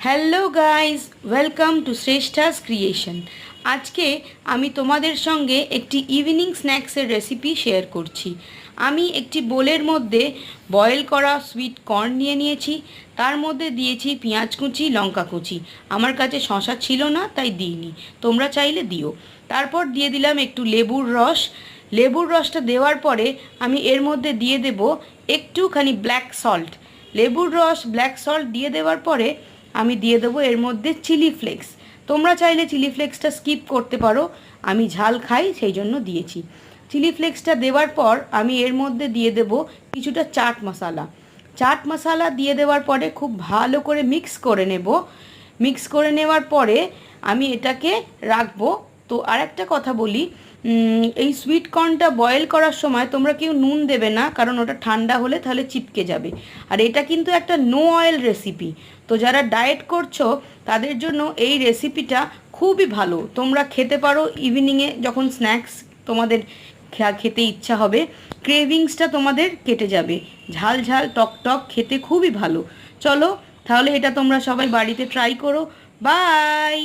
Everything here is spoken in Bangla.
Hello guys, welcome to Shreshtha's creation. আজকে আমি তোমাদের সঙ্গে একটি ইভিনিং স্ন্যাক্সের রেসিপি শেয়ার করছি। আমি একটি বোলের মধ্যে বয়েল করা সুইট কর্ন নিয়ে নিয়েছি। তার মধ্যে দিয়েছি পেঁয়াজ কুচি, লঙ্কা কুচি। আমার কাছে শসা ছিল না, তাই দিইনি, তোমরা চাইলে দিও। তারপর দিয়ে দিলাম একটু লেবুর রস। লেবুর রসটা দেওয়ার পরে আমি এর মধ্যে দিয়ে দেব একটুখানি ব্ল্যাক সল্ট। লেবুর রস, ব্ল্যাক সল্ট দিয়ে দেওয়ার পরে আমি দিয়ে দেবো এর মধ্যে চিলি ফ্লেক্স। তোমরা চাইলে চিলি ফ্লেক্সটা স্কিপ করতে পারো, আমি ঝাল খাই সেই জন্য দিয়েছি। চিলি ফ্লেক্সটা দেওয়ার পর আমি এর মধ্যে দিয়ে দেব কিছুটা চাট মশলা। চাট মশলা দিয়ে দেওয়ার পরে খুব ভালো করে মিক্স করে নেব। মিক্স করে নেওয়ার পরে আমি এটাকে রাখবো। তো আর একটা কথা বলি, এই সুইট কর্নটা বয়েল করার সময় তোমরা কেউ নুন দেবে না, কারণ ওটা ঠান্ডা হলে তাহলে চিপকে যাবে। আর এটা কিন্তু একটা নো অয়েল রেসিপি, তো যারা ডায়েট করছো তাদের জন্য এই রেসিপিটা খুবই ভালো। তোমরা খেতে পারো ইভিনিংয়ে, যখন স্ন্যাক্স তোমাদের খেতে ইচ্ছা হবে, ক্রেভিংসটা তোমাদের কেটে যাবে। ঝাল ঝাল টক টক খেতে খুবই ভালো। চলো তাহলে এটা তোমরা সবাই বাড়িতে ট্রাই করো। বাই।